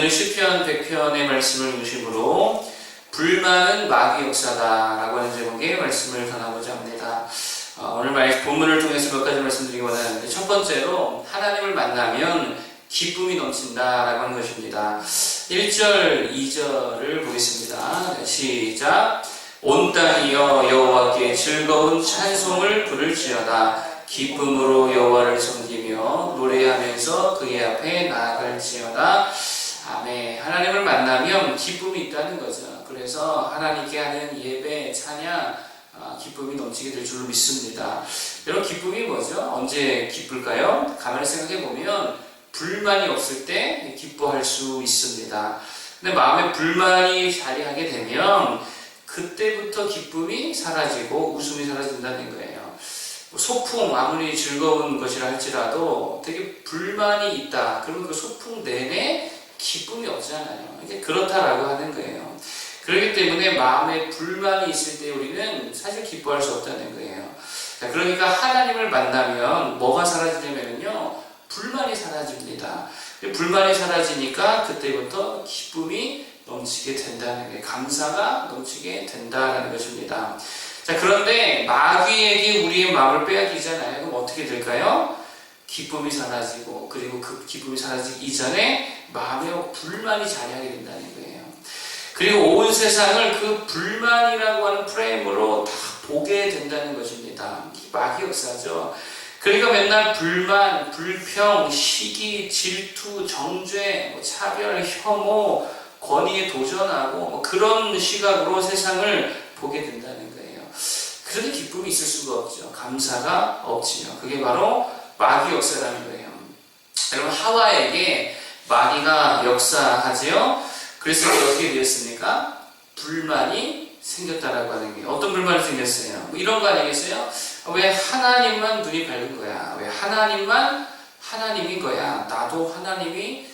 오늘은 시편 100편의 말씀을 중심으로 불만은 마귀 역사다라고 하는 제목의 말씀을 전하고자 합니다. 오늘 본문을 통해서 몇 가지 말씀드리기 원하는데, 첫 번째로 하나님을 만나면 기쁨이 넘친다라고 하는 것입니다. 1절, 2절을 보겠습니다. 시작. 온 땅이여 여호와께 즐거운 찬송을 부를지어다. 기쁨으로 여호와를 섬기며 노래하면서 그의 앞에 나아갈지어다. 아멘. 하나님을 만나면 기쁨이 있다는 거죠. 그래서 하나님께 하는 예배, 찬양, 기쁨이 넘치게 될 줄로 믿습니다. 여러분, 기쁨이 뭐죠? 언제 기쁠까요? 가만히 생각해 보면 불만이 없을 때 기뻐할 수 있습니다. 근데 마음에 불만이 자리하게 되면 그때부터 기쁨이 사라지고 웃음이 사라진다는 거예요. 소풍, 아무리 즐거운 것이라 할지라도 되게 불만이 있다. 그러면 그 소풍 내내 기쁨이 없잖아요. 이게 그렇다라고 하는 거예요. 그렇기 때문에 마음에 불만이 있을 때 우리는 사실 기뻐할 수 없다는 거예요. 자, 그러니까 하나님을 만나면 뭐가 사라지냐면요, 불만이 사라집니다. 불만이 사라지니까 그때부터 기쁨이 넘치게 된다는 거예요. 감사가 넘치게 된다는 것입니다. 자, 그런데 마귀에게 우리의 마음을 빼앗기잖아요. 그럼 어떻게 될까요? 기쁨이 사라지고, 그리고 그 기쁨이 사라지기 이전에 마음에 불만이 자리하게 된다는 거예요. 그리고 온 세상을 그 불만이라고 하는 프레임으로 다 보게 된다는 것입니다. 마귀 역사죠. 그러니까 맨날 불만, 불평, 시기, 질투, 정죄, 차별, 혐오, 권위에 도전하고 그런 시각으로 세상을 보게 된다는 거예요. 그런데 기쁨이 있을 수가 없죠. 감사가 없지요. 그게 바로 마귀 역사라는 거예요. 여러분, 하와에게 마귀가 역사하지요. 그래서 어떻게 되었습니까? 불만이 생겼다라고 하는 게, 어떤 불만이 생겼어요? 뭐 이런 거 아니겠어요? 왜 하나님만 눈이 밝은 거야? 왜 하나님만 하나님인 거야? 나도 하나님이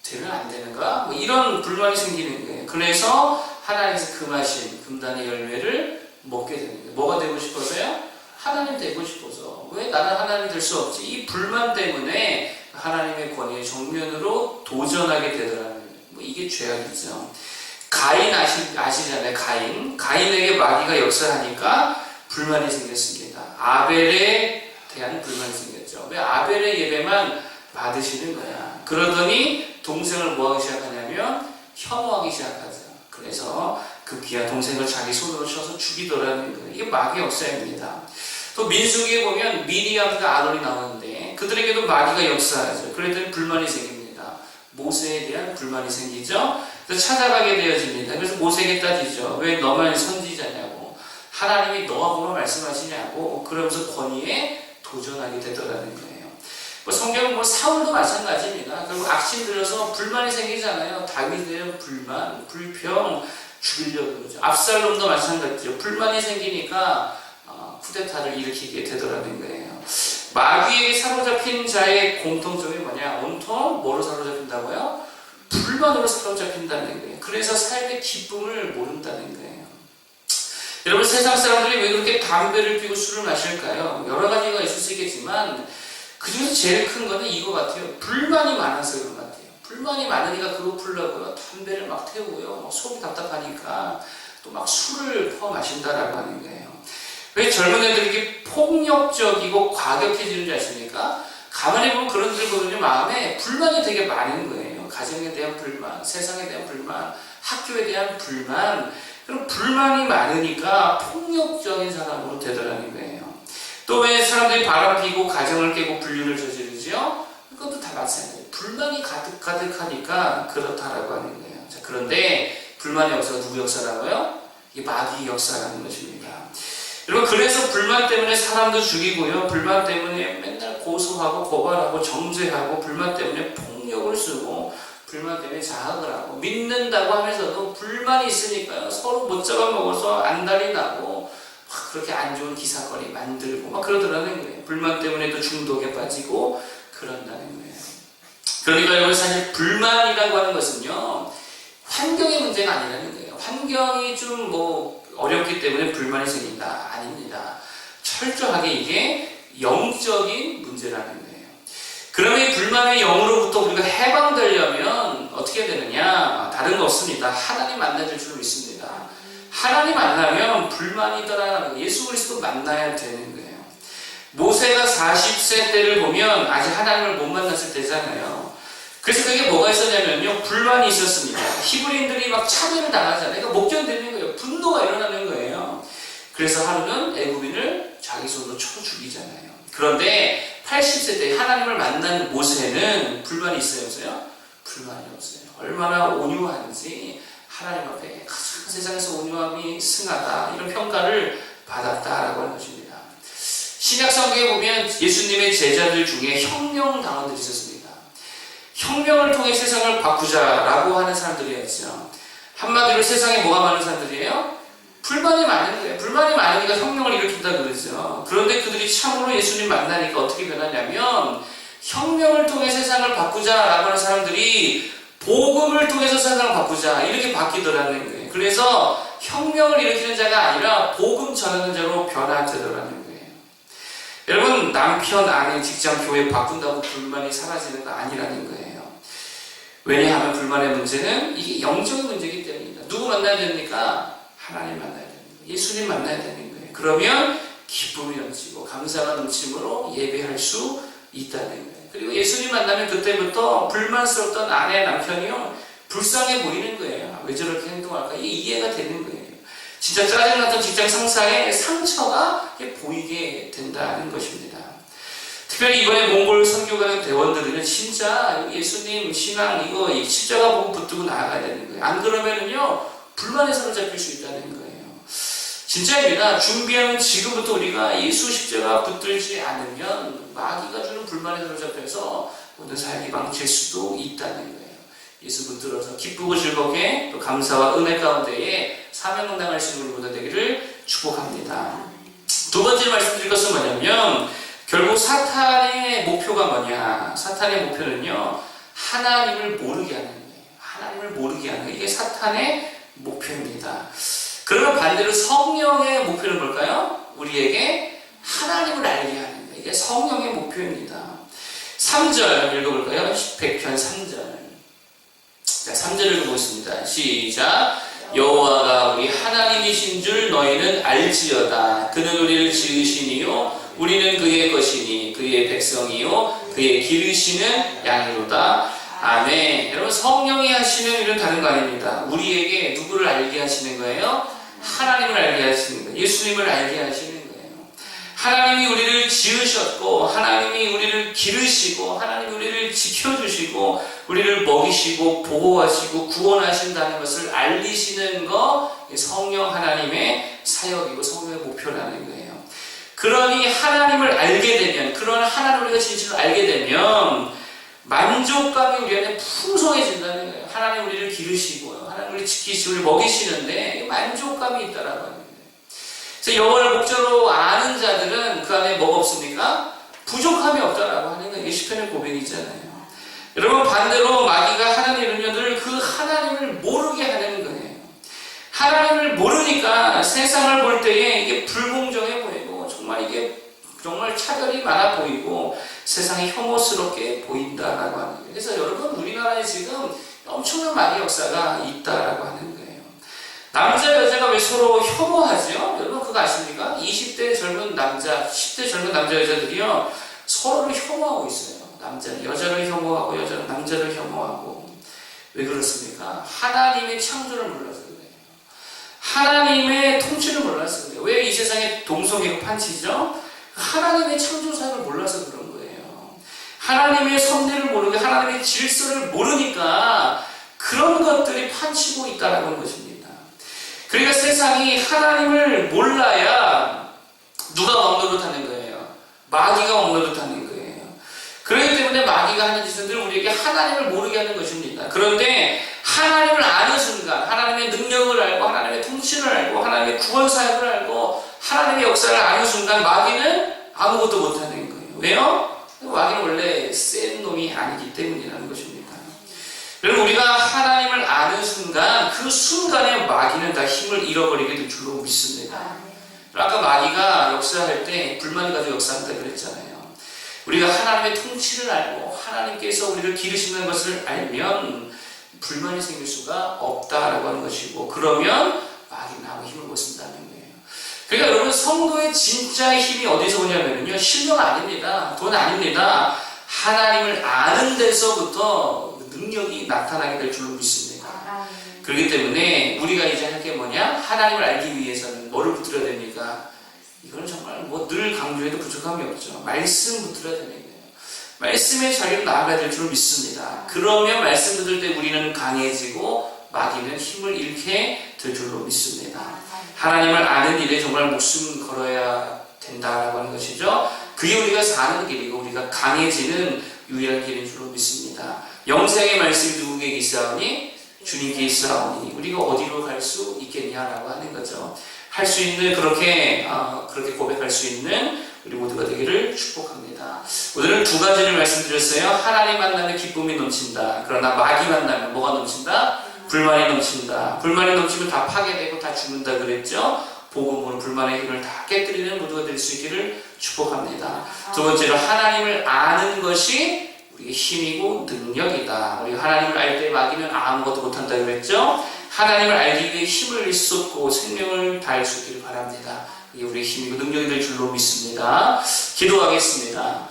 되면 안 되는가? 뭐 이런 불만이 생기는 거예요. 그래서 하나님께서 금하신 금단의 열매를 먹게 되는 거예요. 뭐가 되고 싶어서요? 하나님 되고 싶어서. 왜 나는 하나님 될 수 없지? 이 불만 때문에 하나님의 권위에 정면으로 도전하게 되더라는 거예요. 뭐 이게 죄악이죠. 가인 아시잖아요. 가인에게 마귀가 역사하니까 불만이 생겼습니다. 아벨에 대한 불만이 생겼죠. 왜 아벨의 예배만 받으시는 거야? 그러더니 동생을 뭐하기 시작하냐면 혐오하기 시작하죠. 그래서 그 귀한 동생을 자기 손으로 쳐서 죽이더라는 거예요. 이게 마귀 역사입니다. 또 민수기에 보면 미리암과 아론이 나오는데 그들에게도 마귀가 역사하죠. 그랬더니 불만이 생깁니다. 모세에 대한 불만이 생기죠. 그래서 찾아가게 되어집니다. 그래서 모세에게 따지죠. 왜 너만 선지자냐고, 하나님이 너하고만 말씀하시냐고, 그러면서 권위에 도전하게 되더라는 거예요. 성경은 사울도 마찬가지입니다. 그리고 악신 들여서 불만이 생기잖아요. 다윗에 대한 불만, 불평, 죽이려고 그러죠. 압살롬도 마찬가지죠. 불만이 생기니까 쿠데타를 일으키게 되더라는 거예요. 마귀에게 사로잡힌 자의 공통점이 뭐냐? 온통 뭐로 사로잡힌다고요? 불만으로 사로잡힌다는 거예요. 그래서 삶의 기쁨을 모른다는 거예요. 여러분, 세상 사람들이 왜 그렇게 담배를 피우고 술을 마실까요? 여러 가지가 있을 수 있겠지만 그 중에서 제일 큰 거는 이거 같아요. 불만이 많아서 그런 것 같아요. 불만이 많으니까 그거 풀려고요. 담배를 막 태우고요. 막 속이 답답하니까 또 막 술을 퍼 마신다라고 하는 거예요. 왜 젊은 애들이 이렇게 폭력적이고 과격해지는지 아십니까? 가만히 보면 그런 애들 보면 마음에 불만이 되게 많은 거예요. 가정에 대한 불만, 세상에 대한 불만, 학교에 대한 불만. 그럼 불만이 많으니까 폭력적인 사람으로 되더라는 거예요. 또 왜 사람들이 바람 피고 가정을 깨고 불륜을 저지르죠? 그것도 다 마찬가지예요. 불만이 가득하니까 그렇다라고 하는 거예요. 자, 그런데 불만의 역사가 누구 역사라고요? 이게 마귀 역사라는 것입니다. 여러분, 그래서 불만 때문에 사람도 죽이고요. 불만 때문에 맨날 고소하고 고발하고 정죄하고, 불만 때문에 폭력을 쓰고, 불만 때문에 자학을 하고, 믿는다고 하면서도 불만이 있으니까요. 서로 못 잡아먹어서 안달이 나고 그렇게 안 좋은 기사거리 만들고 막 그러더라는 거예요. 불만 때문에 또 중독에 빠지고 그런다는 거예요. 그러니까 여러분, 사실 불만이라고 하는 것은요, 환경의 문제가 아니라는 거예요. 환경이 좀 어렵기 때문에 불만이 생긴다. 아닙니다. 철저하게 이게 영적인 문제라는 거예요. 그러면 이 불만의 영으로부터 우리가 해방되려면 어떻게 되느냐? 다른 거 없습니다. 하나님 만나야 될 줄 믿습니다. 하나님 만나면 불만이 떠나는 예수 그리스도 만나야 되는 거예요. 모세가 40세 때를 보면 아직 하나님을 못 만났을 때잖아요. 그래서 그게 뭐가 있었냐면요, 불만이 있었습니다. 히브리인들이 막 차별을 당하잖아요. 그러니까 못 견디는 거예요. 분노가 일어나는 거예요. 그래서 하루는 애굽인을 자기 손으로 쳐 죽이잖아요. 그런데 80세 때 하나님을 만난 모세는 불만이 있어요, 없어요? 불만이 없어요. 얼마나 온유한지 하나님 앞에 가장 세상에서 온유함이 승하다, 이런 평가를 받았다라고 하는 것입니다. 신약 성경에 보면 예수님의 제자들 중에 혁명 당원들이 있었습니다. 혁명을 통해 세상을 바꾸자라고 하는 사람들이었죠. 한마디로 세상에 뭐가 많은 사람들이에요? 불만이 많은 거예요. 불만이 많으니까 혁명을 일으킨다 그러죠. 그런데 그들이 참으로 예수님 만나니까 어떻게 변하냐면 혁명을 통해 세상을 바꾸자라고 하는 사람들이 복음을 통해서 세상을 바꾸자, 이렇게 바뀌더라는 거예요. 그래서 혁명을 일으키는 자가 아니라 복음 전하는 자로 변화되더라는 거예요. 여러분, 남편, 아내, 직장, 교회 바꾼다고 불만이 사라지는 거 아니라는 거예요. 왜냐하면 불만의 문제는 이게 영적인 문제이기 때문입니다. 누구 만나야 됩니까? 하나님 만나야 됩니다. 예수님 만나야 되는 거예요. 그러면 기쁨이 넘치고 감사가 넘침으로 예배할 수 있다는 거예요. 그리고 예수님 만나면 그때부터 불만스럽던 아내, 남편이요, 불쌍해 보이는 거예요. 왜 저렇게 행동할까? 이게 이해가 되는 거예요. 진짜 짜증났던 직장 상사의 상처가 보이게 된다는 것입니다. 특별히 이번에 몽골 선교 가는 대원들은 진짜 예수님 신앙 이거 십자가 보고 붙들고 나아가야 되는 거예요. 안 그러면은요, 불만에 사로잡힐 수 있다는 거예요. 진짜입니다. 준비하면 지금부터 우리가 예수 십자가 붙들지 않으면 마귀가 주는 불만에 사로잡혀서 모든 삶이 망칠 수도 있다는 거예요. 예수 붙들어서 기쁘고 즐겁게 또 감사와 은혜 가운데에 사명 감당할 수 있는 우리보다 되기를 축복합니다. 두 번째 말씀드릴 것은 뭐냐면 결국 사탄의 목표가 뭐냐? 사탄의 목표는요, 하나님을 모르게 하는 거예요. 하나님을 모르게 하는 거예요. 이게 사탄의 목표입니다. 그러면 반대로 성령의 목표는 뭘까요? 우리에게 하나님을 알게 하는 거예요. 이게 성령의 목표입니다. 3절 읽어볼까요? 100편 3절. 자, 3절을 읽어보겠습니다. 시작. 여호와가 우리 하나님이신 줄 너희는 알지어다. 그는 우리를 지으시니요 우리는 그의 것이니 그의 백성이요 그의 기르시는 양이로다. 아멘. 여러분, 성령이 하시는 일은 다른 거 아닙니다. 우리에게 누구를 알게 하시는 거예요? 하나님을 알게 하시는 거예요. 예수님을 알게 하시는 거예요. 하나님이 우리를 지으셨고 하나님이 우리를 기르시고 하나님이 우리를 지켜주시고 우리를 먹이시고 보호하시고 구원하신다는 것을 알리시는 거, 성령 하나님의 사역이고 성령의 목표라는 거예요. 그러니 하나님을 알게 되면, 그런 하나님을 우리가 진실로 알게 되면 만족감이 우리 안에 풍성해진다는 거예요. 하나님 우리를 기르시고요, 하나님 우리를 지키시고 우리를 먹이시는데 만족감이 있다라고 하는 거예요. 그래서 여호와를 목적으로 아는 자들은 그 안에 뭐가 없습니까? 부족함이 없다라고 하는 게 시편의 고백이잖아요. 여러분, 반대로 마귀가 하나님을 늘 그 하나님을 모르게 하는 거예요. 하나님을 모르니까 세상을 볼 때에 이게 불공정해 보이고 이게 정말 차별이 많아 보이고 세상이 혐오스럽게 보인다라고 하는 거예요. 그래서 여러분, 우리나라에 지금 엄청난 마귀 역사가 있다라고 하는 거예요. 남자 여자가 왜 서로 혐오하죠? 여러분 그거 아십니까? 20대 젊은 남자, 10대 젊은 남자 여자들이요 서로를 혐오하고 있어요. 남자는 여자를 혐오하고 여자는 남자를 혐오하고. 왜 그렇습니까? 하나님의 창조를 몰라서 그래요. 하나님의 통치를 몰라서 그래요. 왜 이 세상에 동성애가 판치죠? 하나님의 창조사를 몰라서 그런 거예요. 하나님의 섭리를 모르고 하나님의 질서를 모르니까 그런 것들이 판치고 있다는 것입니다. 그러니까 세상이 하나님을 몰라야 누가 왕노릇하는 거예요? 마귀가 왕노릇하는 거예요. 그렇기 때문에 마귀가 하는 짓은 늘 우리에게 하나님을 모르게 하는 것입니다. 그런데 하나님을 아는 순간, 하나님의 능력을 알고 하나님의 통치를 알고 하나님의 구원 사역을 알고 하나님의 역사를 아는 순간 마귀는 아무것도 못하는 거예요. 왜요? 마귀는 원래 센 놈이 아니기 때문이라는 것입니다. 여러분, 우리가 하나님을 아는 순간 그 순간에 마귀는 다 힘을 잃어버리게 될 줄로 믿습니다. 아까 마귀가 역사할 때 불만이 가지고 역사한다 그랬잖아요. 우리가 하나님의 통치를 알고 하나님께서 우리를 기르시는 것을 알면 불만이 생길 수가 없다라고 하는 것이고, 그러면 마귀는 아무 힘을 못 쓴다는 거예요. 그러니까 여러분, 성도의 진짜 힘이 어디서 오냐면요, 실력 아닙니다. 돈 아닙니다. 하나님을 아는 데서부터 능력이 나타나게 될 줄로 믿습니다. 그렇기 때문에 우리가 이제 할 게 뭐냐? 하나님을 알기 위해서는 뭐를 붙들어야 됩니까? 이거는 정말 뭐 늘 강조해도 부족함이 없죠. 말씀 붙들어야 되는 거예요. 말씀의 자리로 나아가야 될 줄 믿습니다. 그러면 말씀 붙들 때 우리는 강해지고 마귀는 힘을 잃게 될 줄로 믿습니다. 하나님을 아는 일에 정말 목숨 걸어야 된다라고 하는 것이죠. 그게 우리가 사는 길이고 우리가 강해지는 유일한 길인 줄로 믿습니다. 영생의 말씀이 누구에게 있사오니? 주님께 있사오니. 우리가 어디로 갈 수 있겠냐라고 하는 거죠. 할 수 있는, 그렇게 고백할 수 있는 우리 모두가 되기를 축복합니다. 오늘은 두 가지를 말씀드렸어요. 하나님 만나면 기쁨이 넘친다. 그러나 마귀 만나면 뭐가 넘친다? 불만이 넘친다. 불만이 넘치면 다 파괴되고 다 죽는다 그랬죠. 복음으로 불만의 힘을 다 깨뜨리는 모두가 될 수 있기를 축복합니다. 두 번째로, 하나님을 아는 것이 우리의 힘이고 능력이다. 우리가 하나님을 알 때 마귀는 아무것도 못한다 그랬죠. 하나님을 알기 위해 힘을 쏟고 생명을 다할 수 있기를 바랍니다. 이게 우리의 힘이고 능력이 될 줄로 믿습니다. 기도하겠습니다.